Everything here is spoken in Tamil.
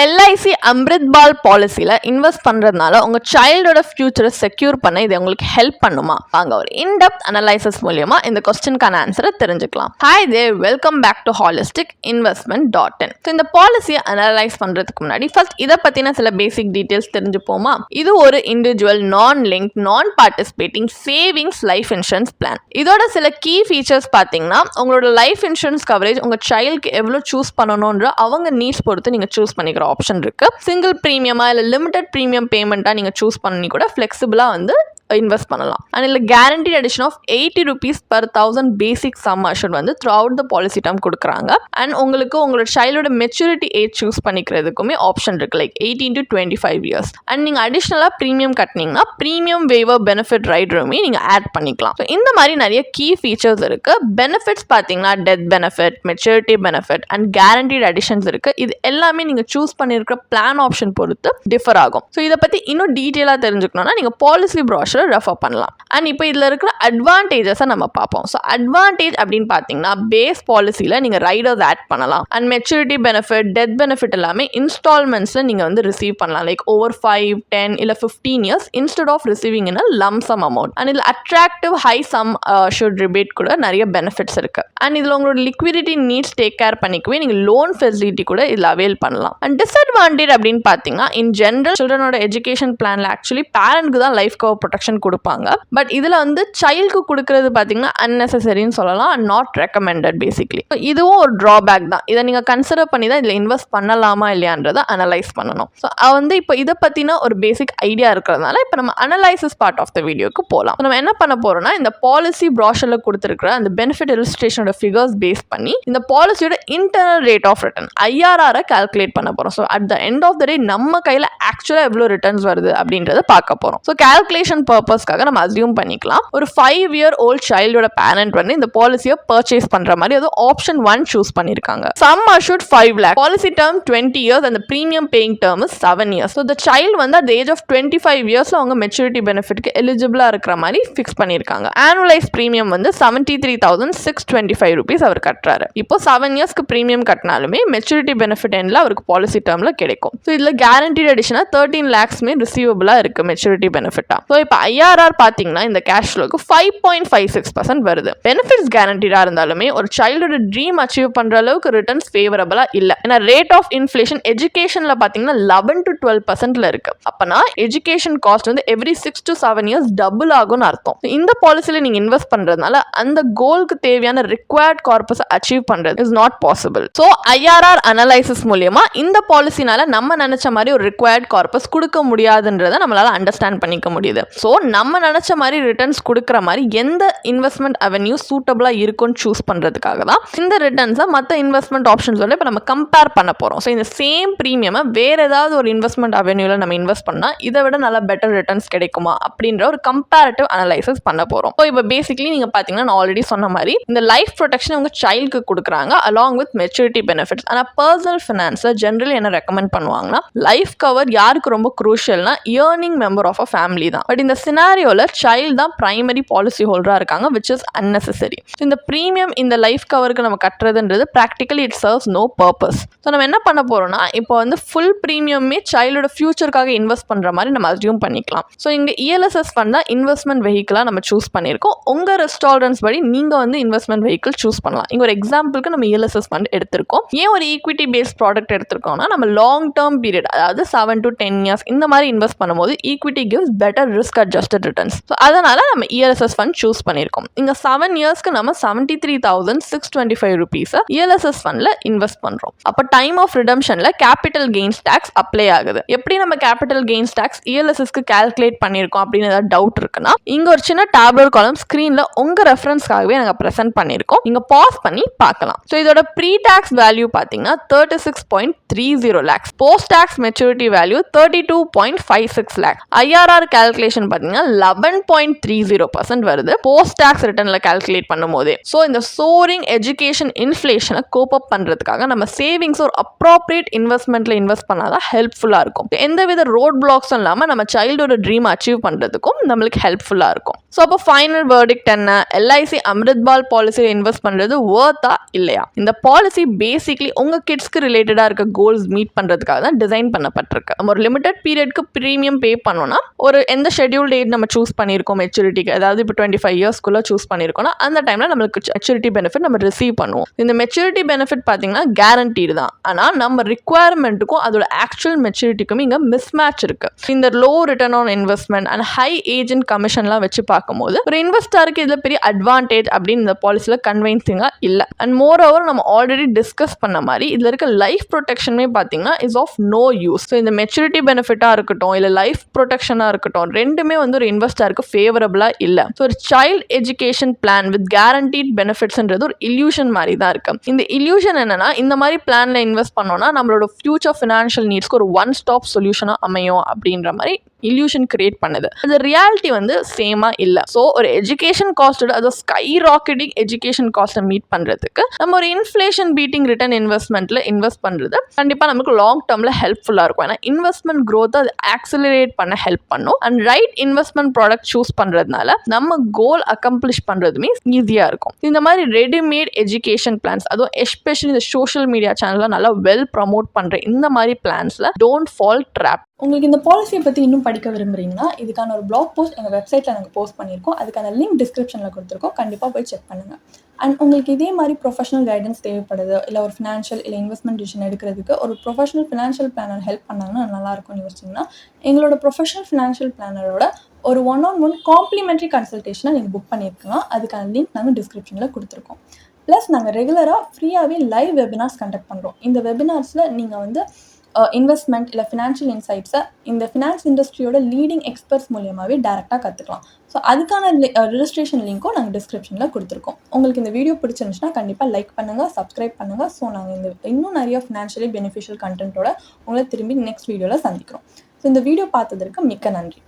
LIC அம்ரித் பால் பாலிசியில் இன்வெஸ்ட் பண்ணுறதுனால உங்கள் சைல்டோட ஃபியூச்சரை செக்யூர் பண்ண இது உங்களுக்கு ஹெல்ப் பண்ணுமா? வாங்க ஒரு இன்டெப்த் அனலைசிஸ் மூலியமா இந்த கொஸ்டினுக்கான ஆன்சரை தெரிஞ்சுக்கலாம். Hi there, welcome back to holisticinvestment.in. இந்த பாலிசியை அனலைஸ் பண்ணுறதுக்கு முன்னாடி ஃபர்ஸ்ட் இதை பற்றின சில பேசிக் டீட்டெயில்ஸ் தெரிஞ்சுப்போமா? இது ஒரு இண்டிவிஜுவல் நான் லிங்க் நான் participating savings life insurance plan. இதோட சில கீ ஃபீச்சர்ஸ் பார்த்தீங்கன்னா, உங்களோட லைஃப் இன்சூரன்ஸ் கவரேஜ் உங்கள் சைல்டுக்கு எவ்வளோ சூஸ் பண்ணணுன்ற அவங்க நீட்ஸ் பொறுத்து நீங்கள் சூஸ் பண்ணிக்கிற ஆப்ஷன் இருக்கு. சிங்கிள் பிரீமியமா இல்லை லிமிடெட் பிரீமியம் பேமெண்ட்டாக நீங்கள் சூஸ் பண்ணி கூட ஃப்ளெக்சிபிளாக வந்து இன்வெஸ்ட் பண்ணலாம். அண்ட் இதில் guaranteed addition of ₹80 per 1000 basic sum assured வந்து throughout the policy term கொடுக்குறாங்க. அண்ட் உங்களுக்கு உங்களோட சைல்டோட மெச்சூரிட்டி ஏஜ் சூஸ் பண்ணிக்கிறதுக்குமே ஆப்ஷன் இருக்கு, லைக் 18 to 25 years. அண்ட் நீங்கள் அடிஷ்னலாக ப்ரீமியம் கட்டினீங்கன்னா ப்ரீமியம் வேவர் பெனிஃபிட் ரைடருமே நீங்கள் ஆட் பண்ணிக்கலாம். ஸோ இந்த மாதிரி நிறைய கீ ஃபீச்சர்ஸ் இருக்கு. பெனிஃபிட்ஸ் பார்த்தீங்கன்னா death benefit, maturity benefit and guaranteed additions இருக்கு. இது எல்லாமே நீங்கள் சூஸ் பண்ணியிருக்கிற பிளான் ஆப்ஷன் பொறுத்து டிஃபர் ஆகும். ஸோ இதை பற்றி இன்னும் டீட்டெயிலாக தெரிஞ்சுக்கணும்னா நீங்கள் பாலிசி ப்ராஷர் ரெஃபர் பண்ணலாம். அண்ட் இப்போ இதில் இருக்கிற அட்வான்டேஜஸை நம்ம பார்ப்போம். ஸோ அட்வான்டேஜ் அப்படின்னு பார்த்தீங்கன்னா, பேஸ் பாலிசியில் நீங்கள் ரைடர்ஸ் ஆட் பண்ணலாம். And maturity benefit, death benefit எல்லாமே இன்ஸ்டால்மெண்ட்ஸில் நீங்கள் வந்து ரிசீவ் பண்ணலாம், லைக் ஓவர் 5, 10 இல்லை 15 years instead of receiving in lump sum amount. And இதில் attractive high sum assured rebate கூட நிறைய பெனிஃபிட்ஸ் இருக்கு. அண்ட் இதில் உங்களோட லிக்விடிட்டி நீட்ஸ் டேக் கேர் பண்ணிக்கவே நீங்கள் லோன் ஃபெசிலிட்டி கூட இதில் அவைல் பண்ணலாம். அண்ட் டிஸ்அட்வான்டேஜ் அப்படின்னு பார்த்தீங்கன்னா, இன் ஜென்ரல் சில்ட்ரனோட எஜுகேஷன் பிளான்ல ஆக்சுவலி பேரண்ட்க்கு தான் லைஃப் கவர் ப்ரொடெக்ஷன் கொடுப்பாங்க. பட் இதில் வந்து சைல்டுக்கு கொடுக்கறது பார்த்தீங்கன்னா அன்னெசரின்னு சொல்லலாம், அண்ட் நாட் ரெக்கமெண்டட் பேசிக்லி. இதுவும் ஒரு ட்ராபேக் தான். இதை நீங்கள் கன்சிடர் பண்ணி தான் இதில் இன்வெஸ்ட் பண்ணலாமா இல்லையான்றதை அனலைஸ் பண்ணணும். ஸோ வந்து இப்போ இதை பற்றின ஒரு பேசிக் ஐடியா இருக்கிறதுனால இப்போ நம்ம அனலைசிஸ் பார்ட் ஆஃப் த வீடியோக்கு போகலாம். நம்ம என்ன பண்ண போறோம்னா, இந்த பாலிசி ப்ராஷரில் கொடுத்துருக்கிற அந்த பெனிஃபிட் இல்லஸ்ட்ரேஷனோட ஃபிகர்ஸ் பேஸ் பண்ணி இந்த பாலிசியோட internal rate of return IRR calculate பண்ண போகிறோம். So at the end of the day நம்ம கையில் ஆக்சுவலாக எவ்வளோ ரிட்டர்ன்ஸ் வருது அப்படின்றத பார்க்க போகிறோம். ஸோ கால்குலேஷன் பர்பஸ்க்காக நம்ம அசியூம் பண்ணிக்கலாம், ஒரு 5-year-old சைல்டோட பேரண்ட் வந்து இந்த பாலிசியை பர்ச்சேஸ் பண்ற மாதிரி அது ஆப்ஷன் 1 சூஸ் பண்ணிருக்காங்க. Sum assured 5 lakh, policy term 20 years and the premium paying term is 7 years. So the child வந்து at the age of 25 yearsல அவங்க மெச்சூரிட்டி பெனிஃபிட்க்கு எலிஜிபிளா இருக்கிற மாதிரி ஃபிக்ஸ் பண்ணிருக்காங்க. ஆனுவலைஸ் பிரீமியம் வந்து ₹73,625 அவர் கட்டுறாரு. இப்போ 7 yearsக்கு பிரீமியம் கட்டினாலுமே மெச்சூரிட்டி பெனிஃபிட் எண்ட்ல அவருக்கு பாலிசி டேர்ம்ல கிடைக்கும். ஸோ இதுல கேரண்டீட் அடிஷனா 13 lakhsமே ரிசீவபிளா இருக்கு மெச்சூரிட்டி பெனிஃபிட்டா. ஸோ இப்போ IRR பார்த்தீங்கன்னா இந்த கேஷ் ஃப்ளோக்கு 5.56% வருது. பெனிஃபிட்ஸ் கேரண்டீடா இருந்தாலுமே ஒரு சைல்டோட ட்ரீம் அச்சீவ் பண்ற அளவுக்கு ரிட்டர்ன்ஸ் ஃபேவரபிளா இல்ல. ஏன்னா ரேட் ஆஃப் இன்ஃப்ளேஷன் எஜுகேஷன்ல பார்த்தீங்கன்னா 11 to 12% இருக்கு. அப்பனா எஜுகேஷன் காஸ்ட் வந்து எவ்ரி 6 to 7 years டபுள் ஆகும்னு அர்த்தம். இந்த பாலிசியில நீங்க இன்வெஸ்ட் பண்றதுனால அந்த கோலுக்கு தேவையான ரிக்வயர்ட் கார்பஸ் அச்சீவ் பண்றது is not possible. So IRR analysis மூலியமா இந்த பாலிசினால நம்ம நினைச்ச மாதிரி ஒரு ரிக்வயர்ட் கார்பஸ் கொடுக்க முடியாதுன்றதை நம்மளால அண்டர்ஸ்டாண்ட் பண்ணிக்க முடியுது. ஸோ நம்ம நினைச்ச மாதிரி ரிட்டர்ன்ஸ் கொடுக்குற மாதிரி எந்த இன்வெஸ்ட்மெண்ட் அவென்யூ சூட்டபிளா இருக்கும்னு சூஸ் பண்றதுக்காக தான் இந்த ரிட்டர்ன்ஸை மற்ற இன்வெஸ்ட்மெண்ட் ஆப்ஷன்ஸோட இப்போ நம்ம கம்பேர் பண்ண போறோம். ஸோ இந்த சேம் பிரீமியம் வேற ஏதாவது ஒரு இன்வெஸ்ட்மெண்ட் அவென்யூல நம்ம இன்வெஸ்ட் பண்ணா இதை விட நல்ல பெட்டர் ரிட்டர்ன்ஸ் கிடைக்குமா அப்படின்ற ஒரு கம்பேரிட்டிவ் அனலைசிஸ் பண்ண போறோம். ஸோ இப்போ பேசிக்லி நீங்க பாத்தீங்கன்னா நான் ஆல்ரெடி சொன்ன மாதிரி இந்த லைஃப் ப்ரொடெக்ஷன் உங்க சைல்டுக்கு கொடுக்குறாங்க அலாங் வித் மெச்சூரிட்டி பெனிஃபிட்ஸ். ஆனால் பர்சனல் ஃபினான்ஸ்ல ஜென்ரலி என்ன ரெக்கமெண்ட் பண்ணுவாங்கன்னா, லைஃப் கவர் யாருக்கு ரொம்ப குரூஷியல்னா earning member of a family தான். பட் இந்த சினாரியோல சைல்டு தான் பிரைமரி பாலிசி ஹோல்டரா இருக்காங்க, which is unnecessary. இந்த பிரீமியம் இந்த லைஃப் கவருக்கு நம்ம கட்டுறதுன்றது practically it serves no purpose. So நம்ம என்ன பண்ண போறோம்னா, இப்போ வந்து ஃபுல் பிரீமியமே சைல்டோட ஃபியூச்சருக்காக இன்வெஸ்ட் பண்ற மாதிரி நம்ம அசியூம் பண்ணிக்கலாம். ஸோ இங்க ELSS ஃபண்ட் தான் இன்வெஸ்ட்மெண்ட் வெஹிக்கிளா நம்ம சூஸ் பண்ணியிருக்கோம். உங்க ரெஸ்டாரன்ஸ் படி நீங்க வந்து இன்வெஸ்ட்மெண்ட் வெஹிக்கிள் சூஸ் பண்ணலாம். இங்க ஒரு எக்ஸாம்பிளுக்கு நம்ம ELSS ஃபண்ட் எடுத்திருக்கோம். ஏன் ஒரு ஈக்விட்டி பேஸ்ட் ப்ராடக்ட் எடுத்திருக்கோம்னா, நம்ம லாங் டேர்ம் பீரியட், அதாவது 7 to 10 years இந்த மாதிரி இன்வெஸ்ட் பண்ணும்போது equity gives better risk adjusted returns. So அதனால நம்ம ELSS ஃபண்ட் சூஸ் பண்ணியிருக்கோம். இங்க 7 yearsக்கு நம்ம ₹73,625 ELSS ஃபண்ட்ல இன்வெஸ்ட் பண்றோம். அப்போ டைம் ஆஃப் ரிடம்ஷன்ல கேபிட்டல் கெயின்ஸ் டாக்ஸ் அப்ளை ஆகுது. எப்படி நம்ம கேபிட்டல் கெயின்ஸ் டாக்ஸ் ELSSக்கு கால்குலேட் பண்ணியிருக்கோம் அப்படின்னு ஏதாவது டவுட் இருக்குன்னா, இங்க ஒரு சின்ன டேப்லர் காலம் ஸ்கிரீன்ல உங்க ரெஃபரன்ஸ்க்காகவே நாங்கள் ப்ரெசென்ட் பண்ணியிருக்கோம். நீங்க பாஸ் பண்ணி பார்க்கலாம். ஸோ இதோட ப்ரீ டாக்ஸ் வேல்யூ பார்த்தீங்கன்னா 36.30 lakhs, post tax maturity value 32.56 lakh, IRR calculation பார்த்தீங்கன்னா பார்த்தீங்கன்னா 11.30% வருது போஸ்ட் டாக்ஸ் ரிட்டர்னில் கால்குலேட் பண்ணும்போதே. ஸோ இந்த சோரிங் எஜுகேஷன் இன்ஃப்ளேஷனை கோப் அப் பண்ணுறதுக்காக நம்ம சேவிங்ஸ் ஒரு அப்ராப்ரியேட் இன்வெஸ்ட்மெண்ட்டில் இன்வெஸ்ட் பண்ணாதான் ஹெல்ப்ஃபுல்லாக இருக்கும். எந்தவித ரோட் பிளாக்ஸும் இல்லாமல் நம்ம சைல்டோட ட்ரீம் அச்சீவ் பண்ணுறதுக்கும் நம்மளுக்கு ஹெல்ப்ஃபுல்லாக இருக்கும். ஸோ அப்போ ஃபைனல் வேர்டிக்ட் என்ன, எல்ஐசி அமிர்த்பால் பாலிசியில் இன்வெஸ்ட் பண்ணுறது வர்த்தா இல்லையா? இந்த பாலிசி பேசிக்லி உங்கள் கிட்ஸ்க்கு ரிலேட்டடாக இருக்க கோல்ஸ் மீட் பண்ணுறதுக்காக தான் டிசைன் பண்ணப்பட்டிருக்கு. நம்ம ஒரு லிமிடெட் பீரியட்க்கு ப்ரீமியம் பே பண்ணோம்னா ஒரு எந்த ஷெட்யூல் டேட் நம்ம சூஸ் பண்ணியிருக்கோம் மெச்சூரிட்டிக்கு, அதாவது இப்போ 25 இயர்ஸ்க்குள்ளே சூஸ் பண்ணியிருக்கோம்னா அந்த டைமில் நம்மளுக்கு மெச்சூரிட்டி பெனிஃபிட் நம்ம ரிசீவ் பண்ணுவோம். இந்த மெச்சூரிட்டி பெனிஃபிட் பார்த்தீங்கன்னா கேரண்டீடு தான். ஆனால் நம்ம ரிக்குவயர்மெண்ட்டுக்கும் அதோட ஆக்சுவல் மெச்சூரிட்டிக்கும் இங்கே மிஸ்மேட்ச் இருக்குது. இந்த low return on investment and high agent கமிஷன்லாம் வச்சு பார்க்கும்போது ஒரு இன்வெஸ்டருக்கு இதில் பெரிய அட்வான்டேஜ் அப்படின்னு இந்த பாலிசியில் கன்வின்சிங்காக இல்லை. அண்ட் மோர் ஓவர் நம்ம ஆல்ரெடி டிஸ்கஸ் பண்ண மாதிரி இதில் இருக்க லைஃப் ப்ரொடெக்ஷனே பார்த்தீங்கன்னா is of no use. So இந்த மெச்சூரிட்டி பெனிஃபிட்டாக இருக்கட்டும் இல்லை லைஃப் ப்ரொடெக்ஷனாக இருக்கட்டும் ரெண்டுமே வந்து ஒரு இன்வெஸ்டருக்கு ஃபேவரபிளாக இல்லை. ஸோ ஒரு child education plan with guaranteed பெனிஃபிட்ஸ்ன்றது ஒரு இல்யூஷன் மாதிரி தான் இருக்கு. இந்த இல்யூஷன் என்னன்னா இந்த மாதிரி பிளான்ல இன்வெஸ்ட் பண்ணோம்னா நம்மளோட ஃபியூச்சர் ஃபினான்ஷியல் நீட்ஸ்க்கு ஒரு ஒன் ஸ்டாப் சொல்யூஷனாக அமையும் அப்படின்ற மாதிரி இல்யூஷன் கிரியேட் பண்ணுது. அது ரியாலிட்டி வந்து சேமா இல்லை. ஸோ ஒரு எஜுகேஷன் காஸ்ட்டோட அது ஸ்கை ராக்கெட்டிங் எஜுகேஷன் காஸ்ட்டை மீட் பண்ணுறதுக்கு நம்ம ஒரு இன்ஃப்ளேஷன் பீட்டிங் ரிட்டர்ன் இன்வெஸ்ட்மெண்ட்டில் இன்வெஸ்ட் பண்ணுறது கண்டிப்பாக நமக்கு லாங் டேர்மில் ஹெல்ப்ஃபுல்லாக இருக்கும். ஏன்னா இன்வெஸ்ட்மெண்ட் க்ரோத்தை அது ஆக்சிலரேட் பண்ண ஹெல்ப் பண்ணும். And right investment product choose பண்ணுறதுனால நம்ம கோல் அக்கம்ப்ளிஷ் பண்ணுறதுமே ஈஸியாக இருக்கும். இந்த மாதிரி ரெடிமேட் எஜுகேஷன் பிளான்ஸ், அதுவும் எஸ்பெஷலி இந்த சோஷியல் மீடியா சேனலில் நல்லா வெல் ப்ரமோட் பண்ணுற இந்த மாதிரி பிளான்ஸில் டோன்ட் ஃபால் ட்ராப். உங்களுக்கு இந்த பாலிசியை பற்றி இன்னும் படிக்க விரும்புகிறீங்கன்னா இதுக்கான ஒரு பிளாக் போஸ்ட் எங்கள் வெப்சைட்டில் நாங்கள் போஸ்ட் பண்ணியிருக்கோம். அதுக்கான லிங்க் டிஸ்கிரிப்ஷனில் கொடுத்துருக்கோம். கண்டிப்பாக போய் செக் பண்ணுங்கள். அண்ட் உங்களுக்கு இதே மாதிரி ப்ரொஃபஷனல் கைடன்ஸ் தேவைப்படுது, இல்லை ஒரு ஃபினான்ஷியல் இல்லை இன்வெஸ்ட்மெண்ட் டிசிஷன் எடுக்கிறதுக்கு ஒரு ப்ரொஃபஷனல் ஃபினான்ஷியல் பிளானர் ஹெல்ப் பண்ணாங்கன்னா நல்லாயிருக்கும்னு யோசிச்சிங்கன்னா எங்களோட ப்ரொஃபஷனல் ஃபினான்ஷியல் பிளானரோட ஒரு 1-on-1 காம்ப்ளிமெண்ட்ரி கன்சல்டேஷனை நீங்கள் புக் பண்ணியிருக்கலாம். அதுக்கான லிங்க் நாங்கள் டிஸ்கிரிப்ஷனில் கொடுத்துருக்கோம். ப்ளஸ் நாங்கள் ரெகுலராக ஃப்ரீயாகவே லைவ் வெபினார்ஸ் கண்டக்ட் பண்ணுறோம். இந்த வெபினார்ஸில் நீங்கள் வந்து இன்வெஸ்ட்மெண்ட் இல்லை ஃபினான்ஷியல் இன்சைட்ஸை இந்த ஃபினான்ஸ் இண்டஸ்ட்ரியோட லீடிங் எக்ஸ்பர்ட்ஸ் மூலியமாகவே டேரெக்டாக கற்றுக்கலாம். ஸோ அதுக்கான ரிஜிஸ்ட்ரேஷன் லிங்க்கும் நாங்கள் டிஸ்கிரிப்ஷனில் கொடுத்துருக்கோம். உங்களுக்கு இந்த வீடியோ பிடிச்சிருந்துச்சுன்னா கண்டிப்பாக லைக் பண்ணுங்கள், சப்ஸ்கிரைப் பண்ணுங்கள். ஸோ நாங்கள் இன்னும் நிறைய ஃபினான்ஷியலி பெனிஃபிஷியல் கண்டென்ட்டோட உங்களை திரும்பி நெக்ஸ்ட் வீடியோவில் சந்திக்கிறோம். ஸோ இந்த வீடியோ பார்த்ததற்கு மிக்க நன்றி.